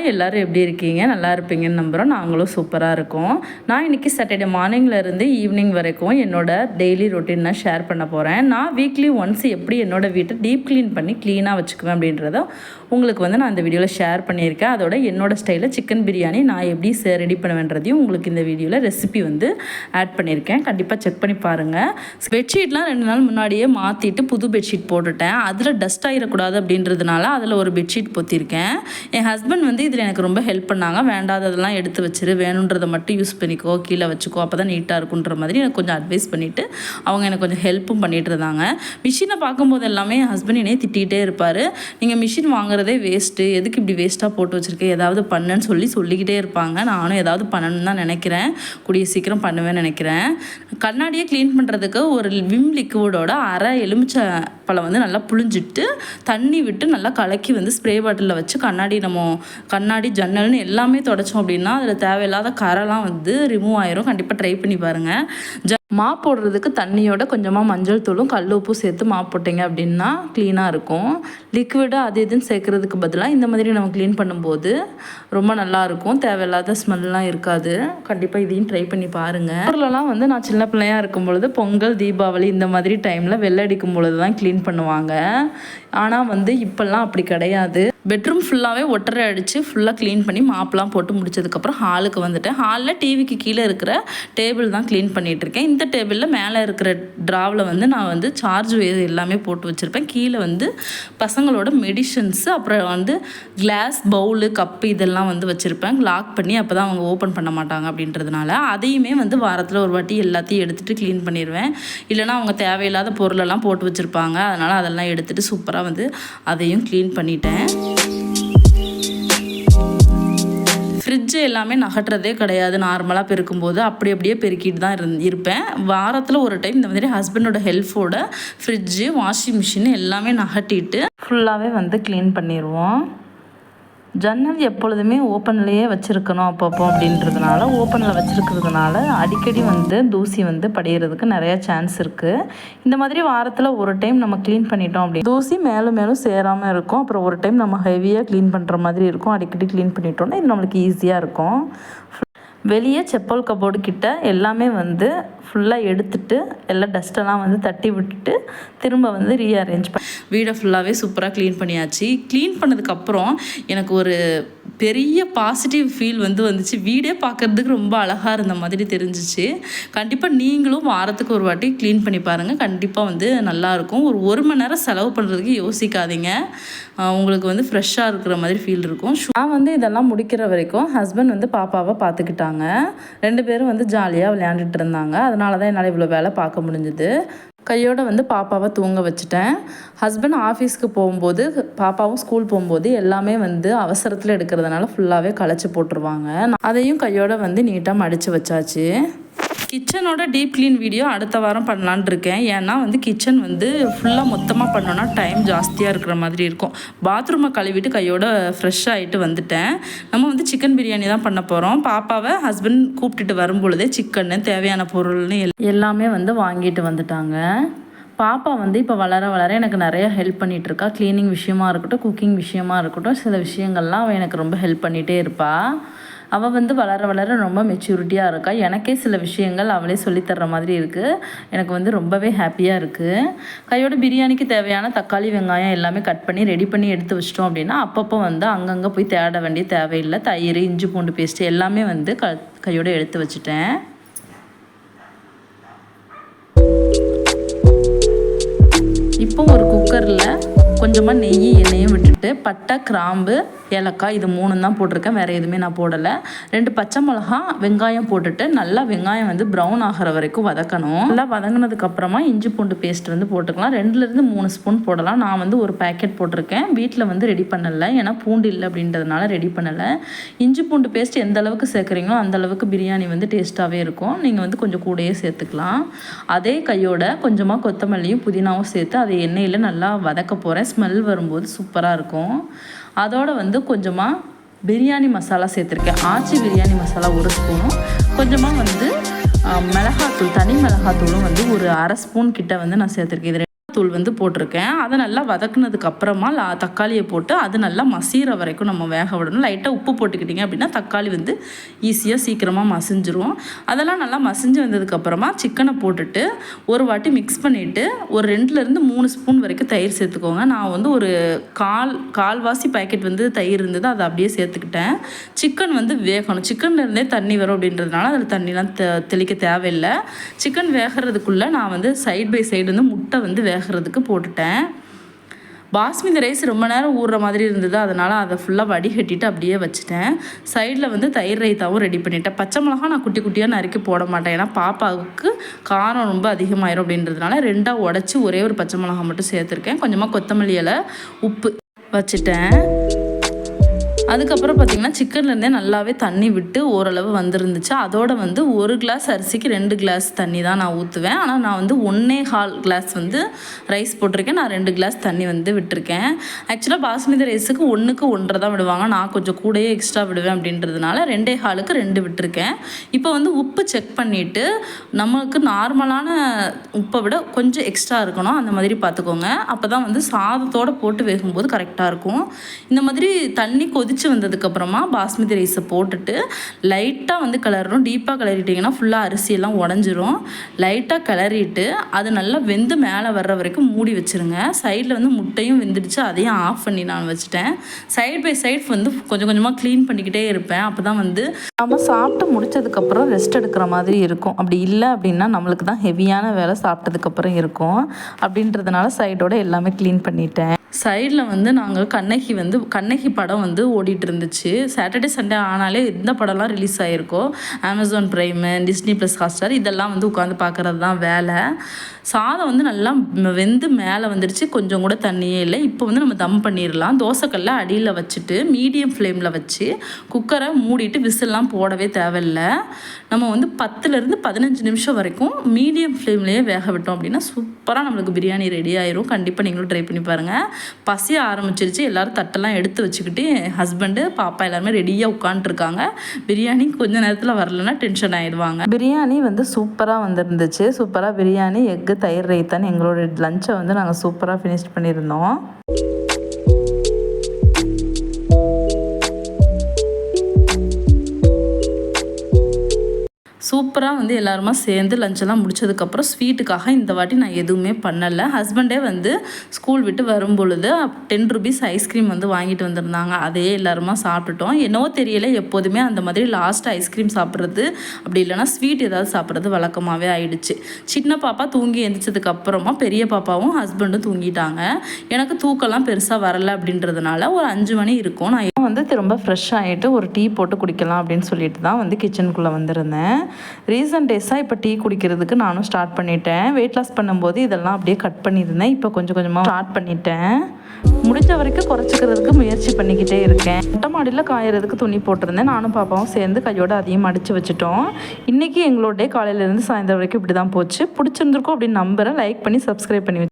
Hi, எல்லோரும் எப்படி இருக்கீங்க? நல்லா இருப்பீங்கன்னு நம்புகிறோம். நாங்களும் சூப்பராக இருக்கோம். நான் இன்றைக்கி சாட்டர்டே மார்னிங்லேருந்து ஈவினிங் வரைக்கும் என்னோடய டெய்லி ரொட்டீன் நான் ஷேர் பண்ண போகிறேன். நான் வீக்லி ஒன்ஸ் எப்படி என்னோடய வீட்டை டீப் க்ளீன் பண்ணி க்ளீனாக வச்சுக்குவேன் அப்படின்றத உங்களுக்கு வந்து நான் இந்த வீடியோவில் ஷேர் பண்ணியிருக்கேன். அதோட என்னோடய ஸ்டைலில் சிக்கன் பிரியாணி நான் எப்படி ரெடி பண்ணுவேன்றதையும் உங்களுக்கு இந்த வீடியோவில் ரெசிபி வந்து ஆட் பண்ணியிருக்கேன். கண்டிப்பாக செக் பண்ணி பாருங்கள். பெட்ஷீட்லாம் 2 நாள் முன்னாடியே மாற்றிட்டு புது பெட்ஷீட் போட்டுட்டேன். அதில் டஸ்ட் ஆகிடக்கூடாது அப்படின்றதுனால அதில் ஒரு பெட்ஷீட் பொத்திருக்கேன். என் ஹஸ்பண்ட் வந்து இதில் எனக்கு ரொம்ப ஹெல்ப் பண்ணாங்க. வேண்டாததெல்லாம் எடுத்து வச்சிரு, வேணுன்றதை மட்டும் யூஸ் பண்ணிக்கோ, கீழே வச்சுக்கோ, அப்போ தான் நீட்டாக இருக்குன்ற மாதிரி எனக்கு கொஞ்சம் அட்வைஸ் பண்ணிவிட்டு அவங்க எனக்கு கொஞ்சம் ஹெல்ப்பும் பண்ணிகிட்டு இருந்தாங்க. மிஷினை பார்க்கும்போது எல்லாமே என் ஹஸ்பண்ட் என்னையே திட்டிகிட்டே இருப்பார். நீங்கள் மிஷின் வாங்குறதே வேஸ்ட்டு, எதுக்கு இப்படி வேஸ்ட்டாக போட்டு வச்சுருக்கேன், ஏதாவது பண்ணுன்னு சொல்லிக்கிட்டே இருப்பாங்க. நானும் ஏதாவது பண்ணணும்னு தான் நினைக்கிறேன், கூடிய சீக்கிரம் பண்ணுவேன்னு நினைக்கிறேன். கண்ணாடியை க்ளீன் பண்ணுறதுக்கு ஒரு விம் லிக்விடோட அரை எலுமிச்சை பழம் வந்து நல்லா புழிஞ்சிட்டு தண்ணி விட்டு நல்லா கலக்கி வந்து ஸ்ப்ரே பாட்டிலில் வச்சு கண்ணாடி ஜன்னல்னு எல்லாமே தொடச்சோம் அப்படின்னா அதில் தேவையில்லாத கரைலாம் வந்து ரிமூவ் ஆயிரும். கண்டிப்பாக ட்ரை பண்ணி பாருங்கள். மாப் போடுறதுக்கு தண்ணியோட கொஞ்சமாக மஞ்சள் தூளும் கல் உப்பும் சேர்த்து மாப் போட்டிங்க அப்படின்னா க்ளீனாக இருக்கும். லிக்விடு அது இதுன்னு சேர்க்குறதுக்கு பதிலாக இந்த மாதிரி நம்ம க்ளீன் பண்ணும்போது ரொம்ப நல்லாயிருக்கும். தேவையில்லாத ஸ்மெல்லாம் இருக்காது. கண்டிப்பாக இதையும் ட்ரை பண்ணி பாருங்கள். ஊர்லலாம் வந்து நான் சின்ன பிள்ளையாக இருக்கும் பொழுது பொங்கல், தீபாவளி இந்த மாதிரி டைமில் வெள்ளை அடிக்கும் பொழுது தான் க்ளீன் பண்ணுவாங்க. ஆனால் வந்து இப்போல்லாம் அப்படி கிடையாது. பெட்ரூம் ஃபுல்லாகவே ஒட்டரை அடித்து ஃபுல்லாக க்ளீன் பண்ணி மாப்லாம் போட்டு முடிச்சதுக்கப்புறம் ஹாலுக்கு வந்துட்டேன். ஹாலில் டிவிக்கு கீழே இருக்கிற டேபிள் தான் க்ளீன் பண்ணிகிட்ருக்கேன். இந்த டேபிளில் மேலே இருக்கிற ட்ராவில் வந்து நான் வந்து சார்ஜ் எல்லாமே போட்டு வச்சுருப்பேன். கீழே வந்து பசங்களோட மெடிஷன்ஸு, அப்புறம் வந்து கிளாஸ், பவுலு, கப்பு இதெல்லாம் வந்து வச்சுருப்பேன். லாக் பண்ணி அப்போ தான் அவங்க ஓப்பன் பண்ண மாட்டாங்க அப்படின்றதுனால அதையுமே வந்து வாரத்தில் ஒரு வாட்டி எல்லாத்தையும் எடுத்துகிட்டு க்ளீன் பண்ணிடுவேன். இல்லைனா அவங்க தேவையில்லாத பொருளெல்லாம் போட்டு வச்சுருப்பாங்க. அதனால் அதெல்லாம் எடுத்துகிட்டு சூப்பராக வந்து அதையும் க்ளீன் பண்ணிட்டேன். ஃப்ரிட்ஜு எல்லாமே நகட்டுறதே கிடையாது. நார்மலாக பெருக்கும்போது அப்படியே பெருக்கிட்டு தான் இருப்பேன். வாரத்தில் ஒரு டைம் இந்த மாதிரி ஹஸ்பண்டோட ஹெல்ப்போட ஃப்ரிட்ஜு, வாஷிங் மிஷின் எல்லாமே நகட்டிட்டு ஃபுல்லாகவே வந்து க்ளீன் பண்ணிடுவோம். ஜன்னல் எப்பொழுதுமே ஓப்பன்லேயே வச்சுருக்கணும் அப்பப்போ அப்படின்றதுனால ஓப்பனில் வச்சுருக்கிறதுனால அடிக்கடி வந்து தூசி வந்து படிகிறதுக்கு நிறையா சான்ஸ் இருக்குது. இந்த மாதிரி வாரத்தில் ஒரு டைம் நம்ம க்ளீன் பண்ணிட்டோம் அப்படி தூசி மேலும் சேராமல் இருக்கும். அப்புறம் ஒரு டைம் நம்ம ஹெவியாக க்ளீன் பண்ணுற மாதிரி இருக்கும். அடிக்கடி க்ளீன் பண்ணிட்டோம்னா இது நம்மளுக்கு ஈஸியாக இருக்கும். வெளியே செப்பல் கபோர்டு கிட்ட எல்லாமே வந்து ஃபுல்லாக எடுத்துட்டு எல்லாம் டஸ்ட்டெல்லாம் வந்து தட்டி விட்டுட்டு திரும்ப வந்து ரீஅரேஞ்ச் வீடை ஃபுல்லாகவே சூப்பராக க்ளீன் பண்ணியாச்சு. க்ளீன் பண்ணதுக்கப்புறம் எனக்கு ஒரு பெரிய பாசிட்டிவ் ஃபீல் வந்துச்சு. வீடே பார்க்குறதுக்கு ரொம்ப அழகாக இருந்த மாதிரி தெரிஞ்சிச்சு. கண்டிப்பாக நீங்களும் வாரத்துக்கு ஒரு வாட்டி க்ளீன் பண்ணி பாருங்கள். கண்டிப்பாக வந்து நல்லாயிருக்கும். ஒரு மணி நேரம் செலவு பண்ணுறதுக்கு யோசிக்காதீங்க. உங்களுக்கு வந்து ஃப்ரெஷ்ஷாக இருக்கிற மாதிரி ஃபீல் இருக்கும். நான் வந்து இதெல்லாம் முடிக்கிற வரைக்கும் ஹஸ்பண்ட் வந்து பாப்பாவை பார்த்துக்கிட்டாங்க. 2 பேரும் வந்து ஜாலியாக விளையாண்டுட்டு இருந்தாங்க. அதனால தான் என்னால் இவ்வளோ வேலை பார்க்க முடிஞ்சுது. கையோடு வந்து பாப்பாவை தூங்க வச்சுட்டேன். ஹஸ்பண்ட் ஆஃபீஸ்க்கு போகும்போது பாப்பாவும் ஸ்கூல் போகும்போது எல்லாமே வந்து அவசரத்தில் எடுக்கிறதுனால ஃபுல்லாகவே களைச்சி போட்டுருவாங்க. அதையும் கையோடு வந்து நீட்டாக மடித்து வச்சாச்சு. கிச்சனோட டீப் க்ளீன் வீடியோ அடுத்த வாரம் பண்ணலான் இருக்கேன். ஏன்னா வந்து கிச்சன் வந்து ஃபுல்லாக மொத்தமாக பண்ணோன்னா டைம் ஜாஸ்தியாக இருக்கிற மாதிரி இருக்கும். பாத்ரூமை கழுவிட்டு கையோட ஃப்ரெஷ் ஆகிட்டு வந்துட்டேன். நம்ம வந்து சிக்கன் பிரியாணி தான் பண்ண போகிறோம். பாப்பாவை ஹஸ்பண்ட் கூப்பிட்டுட்டு வரும்பொழுதே சிக்கன்னு தேவையான பொருள்னு எல்லாமே வந்து வாங்கிட்டு வந்துட்டாங்க. பாப்பா வந்து இப்போ வளர எனக்கு நிறைய ஹெல்ப் பண்ணிகிட்ருக்கா. க்ளீனிங் விஷயமா இருக்கட்டும், குக்கிங் விஷயமா இருக்கட்டும், சில விஷயங்கள்லாம் அவள் எனக்கு ரொம்ப ஹெல்ப் பண்ணிகிட்டே இருப்பாள். அவள் வந்து வளர ரொம்ப மெச்சூரிட்டியாக இருக்கா. எனக்கே சில விஷயங்கள் அவளே சொல்லித்தர்ற மாதிரி இருக்குது. எனக்கு வந்து ரொம்பவே ஹாப்பியாக இருக்குது. கையோட பிரியாணிக்கு தேவையான தக்காளி, வெங்காயம் எல்லாமே கட் பண்ணி ரெடி பண்ணி எடுத்து வச்சிட்டோம் அப்படின்னா அப்பப்போ வந்து அங்கங்கே போய் தேட வேண்டிய தேவையில்லை. தயிர், இஞ்சி பூண்டு பேஸ்ட்டு எல்லாமே வந்து கையோடு எடுத்து வச்சுட்டேன். இப்போ ஒரு குக்கரில் கொஞ்சமாக நெய், எண்ணெயும் விட்டுட்டு பட்டை, கிராம்பு, ஏலக்காய் இது 3 தான் போட்டிருக்கேன். வேறு எதுவுமே நான் போடலை. 2 பச்சை மிளகா, வெங்காயம் போட்டுட்டு நல்லா வெங்காயம் வந்து ப்ரௌன் ஆகிற வரைக்கும் வதக்கணும். நல்லா வதங்கினதுக்கப்புறமா இஞ்சி பூண்டு பேஸ்ட் வந்து போட்டுக்கலாம். 2லேருந்து 3 ஸ்பூன் போடலாம். நான் வந்து ஒரு பேக்கெட் போட்டிருக்கேன். வீட்டில் வந்து ரெடி பண்ணலை, ஏன்னா பூண்டு இல்லை அப்படின்றதுனால ரெடி பண்ணலை. இஞ்சி பூண்டு பேஸ்ட் எந்த அளவுக்கு சேர்க்குறீங்களோ அந்த அளவுக்கு பிரியாணி வந்து டேஸ்ட்டாகவே இருக்கும். நீங்கள் வந்து கொஞ்சம் கூடயே சேர்த்துக்கலாம். அதே கையோட கொஞ்சமாக கொத்தமல்லியும் புதினாவும் சேர்த்து அதை எண்ணெயில் நல்லா வதக்க போகிறேன். ஸ்மெல் வரும்போது சூப்பராக இருக்கும். அதோடு வந்து கொஞ்சமாக பிரியாணி மசாலா சேர்த்துருக்கேன். ஆச்சி பிரியாணி மசாலா 1 ஸ்பூனும், கொஞ்சமாக வந்து மிளகாத்தூள், தனி மிளகாத்தூளும் வந்து ஒரு 1/2 ஸ்பூன் கிட்ட வந்து நான் சேர்த்துருக்கேன். இது தூள் வந்து போட்டிருக்கேன். அதை நல்லா வதக்குனதுக்கு அப்புறமா தக்காளியை போட்டு அது நல்லா மசிகிற வரைக்கும் நம்ம வேக விடணும். லைட்டாக உப்பு போட்டுக்கிட்டிங்க அப்படின்னா தக்காளி வந்து ஈஸியாக சீக்கிரமாக மசிஞ்சிரும். அதெல்லாம் நல்லா மசிஞ்சு வந்ததுக்கப்புறமா சிக்கனை போட்டுட்டு ஒரு வாட்டி மிக்ஸ் பண்ணிவிட்டு ஒரு 2லேருந்து 3 ஸ்பூன் வரைக்கும் தயிர் சேர்த்துக்கோங்க. நான் வந்து ஒரு கால்வாசி பேக்கெட் வந்து தயிர் இருந்தது, அதை அப்படியே சேர்த்துக்கிட்டேன். சிக்கன் வந்து வேகணும், சிக்கன்லேருந்தே தண்ணி வரும் அப்படின்றதுனால அதில் தண்ணிலாம் தெளிக்க தேவையில்லை. சிக்கன் வேகிறதுக்குள்ளே நான் வந்து சைட் பை சைடு வந்து முட்டை வந்து வேகிறதுக்கு போட்டுட்டேன். பாஸ்மதி ரைஸ் ரொம்ப நேரம் ஊறுற மாதிரி இருந்தது, அதனால் அதை ஃபுல்லாக வடிகட்டிட்டு அப்படியே வச்சுட்டேன். சைடில் வந்து தயிர் ரைத்தாவும் ரெடி பண்ணிட்டேன். பச்சை மிளகா நான் குட்டி குட்டியாக நறுக்கி போட மாட்டேன், ஏன்னா பாப்பாவுக்கு காரம் ரொம்ப அதிகமாயிரும் அப்படின்றதுனால 2ஆக உடச்சி ஒரே ஒரு பச்சை மிளகா மட்டும் சேர்த்துருக்கேன். கொஞ்சமாக கொத்தமல்லி இலை, உப்பு வச்சுட்டேன். அதுக்கப்புறம் பார்த்திங்கன்னா சிக்கன்லேருந்தே நல்லாவே தண்ணி விட்டு ஓரளவு வந்துருந்துச்சு. அதோடு வந்து 1 கிளாஸ் அரிசிக்கு 2 கிளாஸ் தண்ணி தான் நான் ஊற்றுவேன். ஆனால் நான் வந்து 1.25 கிளாஸ் வந்து ரைஸ் போட்டிருக்கேன். நான் 2 கிளாஸ் தண்ணி வந்து விட்டுருக்கேன். ஆக்சுவலாக பாஸ்மதி ரைஸுக்கு 1க்கு 1.5 தான் விடுவாங்க, நான் கொஞ்சம் கூடயே எக்ஸ்ட்ரா விடுவேன் அப்படின்றதுனால 2.25க்கு 2 விட்டுருக்கேன். இப்போ வந்து உப்பு செக் பண்ணிவிட்டு நமக்கு நார்மலான உப்பை விட கொஞ்சம் எக்ஸ்ட்ரா இருக்கணும், அந்த மாதிரி பார்த்துக்கோங்க. அப்போ தான் வந்து சாதத்தோடு போட்டு வேகும்போது கரெக்டாக இருக்கும். இந்த மாதிரி தண்ணி கொதிச்சு வந்ததுக்கப்புறமா பாஸ்மதி ரைஸை போட்டுட்டு லைட்டாக வந்து கிளறணும். டீப்பாக கிளறிட்டிங்கன்னா ஃபுல்லாக அரிசியெல்லாம் உடஞ்சிரும். லைட்டாக கிளறிட்டு அது நல்லா வெந்து மேலே வர்ற வரைக்கும் மூடி வச்சுருங்க. சைடில் வந்து முட்டையும் வெந்துடுச்சு, அதையும் ஆஃப் பண்ணி நான் வச்சுட்டேன். சைட் பை சைட் வந்து கொஞ்சம் கொஞ்சமாக க்ளீன் பண்ணிக்கிட்டே இருப்பேன். அப்போ தான் வந்து நம்ம சாப்பிட்டு முடிச்சதுக்கப்புறம் ரெஸ்ட் எடுக்கிற மாதிரி இருக்கும். அப்படி இல்லை அப்படின்னா நம்மளுக்கு தான் ஹெவியான வேலை சாப்பிட்டதுக்கப்புறம் இருக்கும். அப்படின்றதுனால சைடோட எல்லாமே க்ளீன் பண்ணிட்டேன். சைடில் வந்து நாங்கள் கண்ணகி படம் வந்து ஓடிட்டு இருந்துச்சு. சாட்டர்டே சண்டே ஆனாலே எந்த படம்லாம் ரிலீஸ் ஆகிருக்கோ Amazon prime, Disney plus Hotstar இதெல்லாம் வந்து உட்காந்து பார்க்குறது தான் வேலை. சாதம் வந்து நல்லா வெந்து மேலே வந்துடுச்சு, கொஞ்சம் கூட தண்ணியே இல்லை. இப்போ வந்து நம்ம தம் பண்ணிடலாம். தோசைக்கல்லை அடியில் வச்சுட்டு மீடியம் ஃப்ளேமில் வச்சு குக்கரை மூடிட்டு விசில்லாம் போடவே தேவையில்லை. நம்ம வந்து 10லேருந்து 15 நிமிஷம் வரைக்கும் மீடியம் ஃப்ளேம்லேயே வேக விட்டோம் அப்படின்னா சூப்பராக நம்மளுக்கு பிரியாணி ரெடி ஆயிரும். கண்டிப்பாக நீங்களும் ட்ரை பண்ணி பாருங்கள். பசிய ஆரம்பிச்சிருச்சு, எல்லோரும் தட்டெல்லாம் எடுத்து வச்சுக்கிட்டு ஹஸ்பண்டு பாப்பா எல்லாருமே ரெடியாக உட்காந்துருக்காங்க. பிரியாணி கொஞ்சம் நேரத்தில் வரலன்னா டென்ஷன் ஆகிடுவாங்க. பிரியாணி வந்து சூப்பராக வந்துருந்துச்சு. சூப்பராக பிரியாணி, எக்கு, தயிர் ரைத்தான் எங்களோட லஞ்சை வந்து நாங்கள் சூப்பராக ஃபினிஷ் பண்ணியிருந்தோம். சூப்பராக வந்து எல்லாருமா சேர்ந்து லஞ்செல்லாம் முடிச்சதுக்கப்புறம் ஸ்வீட்டுக்காக இந்த வாட்டி நான் எதுவுமே பண்ணலை. ஹஸ்பண்டே வந்து ஸ்கூல் விட்டு வரும்பொழுது 10 rupees ஐஸ்கிரீம் வந்து வாங்கிட்டு வந்திருந்தாங்க. அதையே எல்லாருமா சாப்பிட்டுட்டோம். என்னவோ தெரியல, எப்போதுமே அந்த மாதிரி லாஸ்ட் ஐஸ்கிரீம் சாப்பிட்றது அப்படி இல்லைனா ஸ்வீட் ஏதாவது சாப்பிட்றது வழக்கமாகவே ஆயிடுச்சு. சின்ன பாப்பா தூங்கி எழுந்திரிச்சதுக்கப்புறமா பெரிய பாப்பாவும் ஹஸ்பண்டும் தூங்கிட்டாங்க. எனக்கு தூக்கம்லாம் பெருசாக வரலை அப்படின்றதுனால ஒரு 5 மணி இருக்கும். நான் வந்து திரும்ப ஃப்ரெஷ் ஆகிட்டு ஒரு டீ போட்டு குடிக்கலாம் அப்படின்னு சொல்லிட்டு தான் வந்து கிச்சனுக்குள்ளே வந்திருந்தேன். ரீசன்ட் டேஸாக இப்போ டீ குடிக்கிறதுக்கு நானும் ஸ்டார்ட் பண்ணிட்டேன். வெயிட் லாஸ் பண்ணும்போது இதெல்லாம் அப்படியே கட் பண்ணியிருந்தேன். இப்போ கொஞ்சம் கொஞ்சமாக ஸ்டார்ட் பண்ணிட்டேன். முடிஞ்ச வரைக்கும் குறைச்சிக்கிறதுக்கு முயற்சி பண்ணிக்கிட்டே இருக்கேன். மொட்டை மாடியில் காயறதுக்கு துணி போட்டிருந்தேன். நானும் பாப்பாவும் சேர்ந்து கையோடு அதையும் அடித்து வச்சுட்டோம். இன்றைக்கி எங்களோட காலையிலேருந்து சாயந்தரம் வரைக்கும் இப்படி தான் போச்சு. பிடிச்சிருந்துருக்கோம் அப்படின்னு நம்புகிறேன். லைக் பண்ணி சப்ஸ்கிரைப் பண்ணி